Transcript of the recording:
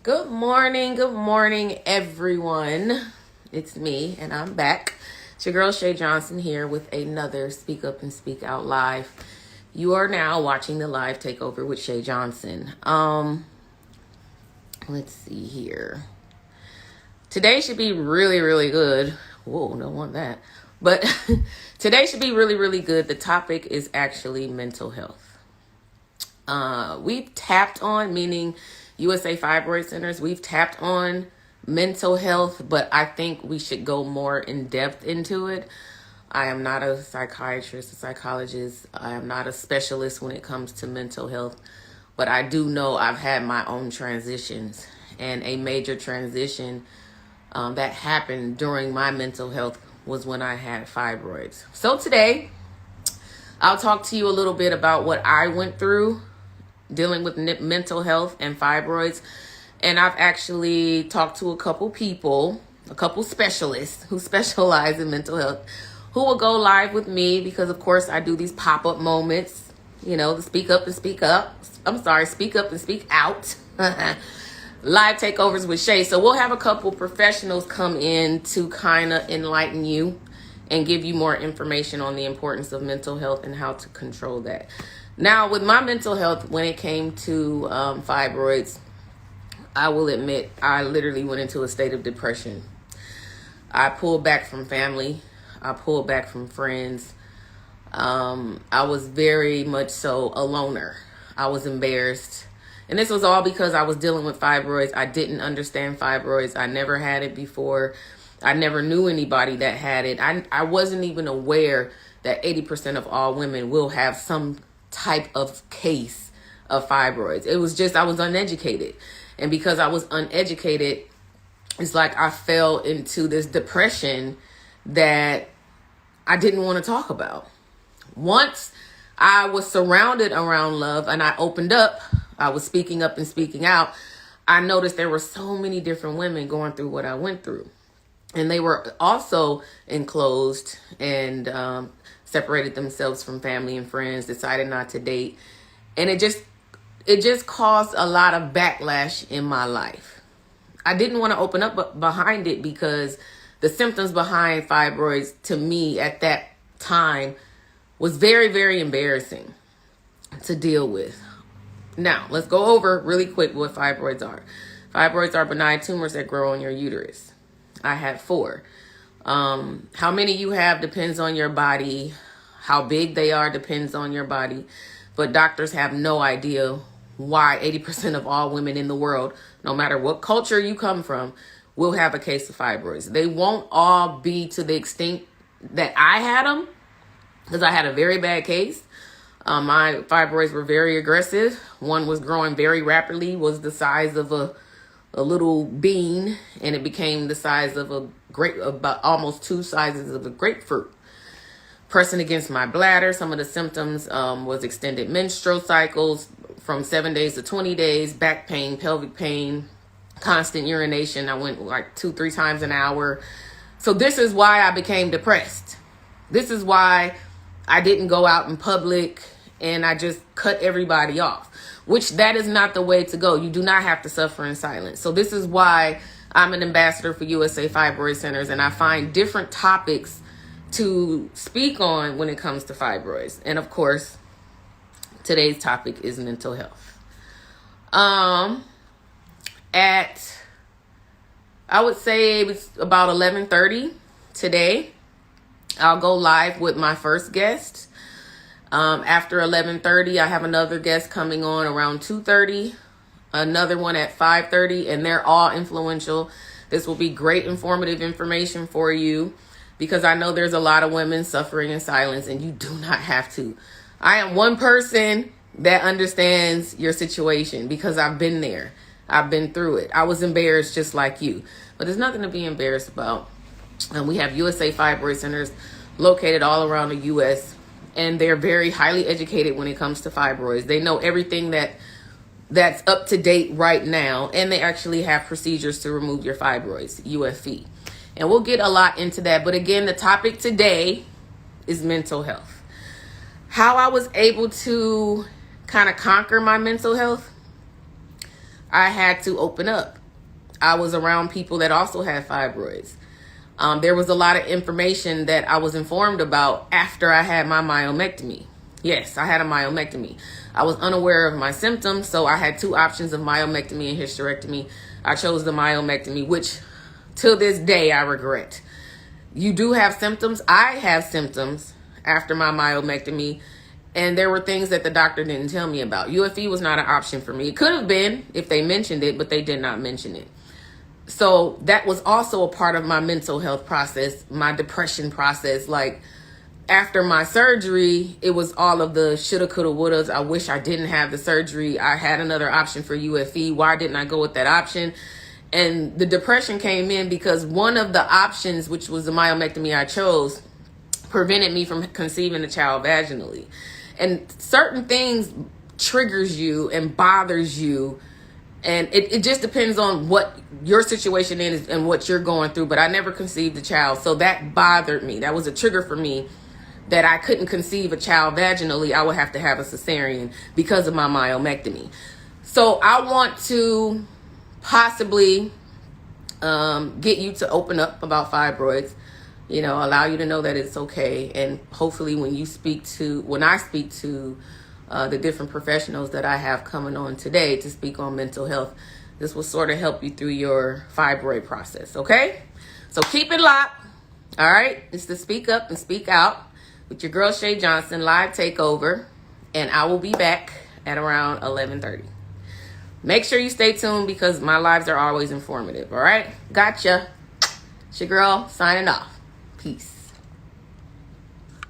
Good morning, everyone. It's me, and I'm back. It's your girl, Shay Johnson, here with another Speak Up and Speak Out live. You are now watching the live takeover with Shay Johnson. Let's see here. Today should be really, really good. Whoa, don't want that. But today should be really, really good. The topic is actually mental health. We've tapped on, meaning USA Fibroid Centers, we've tapped on mental health, but I think we should go more in depth into it. I am not a psychiatrist, a psychologist. I am not a specialist when it comes to mental health, but I do know I've had my own transitions, and a major transition that happened during my mental health was when I had fibroids. So today, I'll talk to you a little bit about what I went through dealing with mental health and fibroids. And I've actually talked to a couple people, a couple specialists who specialize in mental health, who will go live with me because, of course, I do these pop-up moments, the speak up and speak up. Speak up and speak out. Live takeovers with Shay. So we'll have a couple professionals come in to kind of enlighten you and give you more information on the importance of mental health and how to control that. Now, with my mental health, when it came to fibroids, I will admit I literally went into a state of depression. I pulled back from family. I pulled back from friends. I was very much so a loner. I was embarrassed. And this was all because I was dealing with fibroids. I didn't understand fibroids. I never had it before. I never knew anybody that had it. I wasn't even aware that 80% of all women will have some type of case of fibroids. It was just I was uneducated. And because I was uneducated, it's like I fell into this depression that I didn't want to talk about. Once I was surrounded around love and I opened up, I was speaking up and speaking out, I noticed there were so many different women going through what I went through. And they were also enclosed and separated themselves from family and friends, decided not to date. And it just caused a lot of backlash in my life. I didn't want to open up behind it because the symptoms behind fibroids to me at that time was very, very embarrassing to deal with. Now, let's go over really quick what fibroids are. Fibroids are benign tumors that grow in your uterus. I had 4. How many you have depends on your body. How big they are depends on your body. But doctors have no idea why 80% of all women in the world, no matter what culture you come from, will have a case of fibroids. They won't all be to the extent that I had them, because I had a very bad case. My fibroids were very aggressive. One was growing very rapidly, was the size of a little bean, and it became the size of about almost 2 sizes of a grapefruit. Pressing against my bladder. Some of the symptoms was extended menstrual cycles from 7 days to 20 days, back pain, pelvic pain, constant urination. I went like 2-3 times an hour. So this is why I became depressed. This is why I didn't go out in public and I just cut everybody off, which that is not the way to go. You do not have to suffer in silence. So this is why I'm an ambassador for USA Fibroid Centers, and I find different topics to speak on when it comes to fibroids. And of course, today's topic is mental health. I would say it's about 11:30 today. I'll go live with my first guest. After 11:30, I have another guest coming on around 2:30, another one at 5:30, and they're all influential. This will be great informative information for you because I know there's a lot of women suffering in silence, and you do not have to. I am one person that understands your situation because I've been there. I've been through it. I was embarrassed just like you, but there's nothing to be embarrassed about. And we have USA Fibroid Centers located all around the U.S., and they're very highly educated when it comes to fibroids. They know everything that's up to date right now, and they actually have procedures to remove your fibroids, UFE. And we'll get a lot into that. But again, the topic today is mental health. How I was able to kind of conquer my mental health. I had to open up. I was around people that also had fibroids. There was a lot of information that I was informed about after I had my myomectomy. Yes, I had a myomectomy. I was unaware of my symptoms, so I had two options of myomectomy and hysterectomy. I chose the myomectomy, which till this day I regret. You do have symptoms. I have symptoms after my myomectomy, and there were things that the doctor didn't tell me about. UFE was not an option for me. It could have been if they mentioned it, but they did not mention it. So that was also a part of my mental health process, my depression process. Like, after my surgery, it was all of the shoulda, coulda, wouldas. I wish I didn't have the surgery. I had another option for UFE. Why didn't I go with that option? And the depression came in because one of the options, which was the myomectomy I chose, prevented me from conceiving a child vaginally. And certain things triggers you and bothers you. And it just depends on what your situation is and what you're going through. But I never conceived a child. So that bothered me. That was a trigger for me, that I couldn't conceive a child vaginally. I would have to have a cesarean because of my myomectomy. So I want to possibly get you to open up about fibroids, allow you to know that it's okay. And hopefully when I speak to the different professionals that I have coming on today to speak on mental health, this will sort of help you through your fibroid process. Okay, so keep it locked. All right, it's the Speak Up and Speak Out with your girl Shay Johnson live takeover, and I will be back at around 11:30. Make sure you stay tuned because my lives are always informative. All right, gotcha. It's your girl signing off. Peace.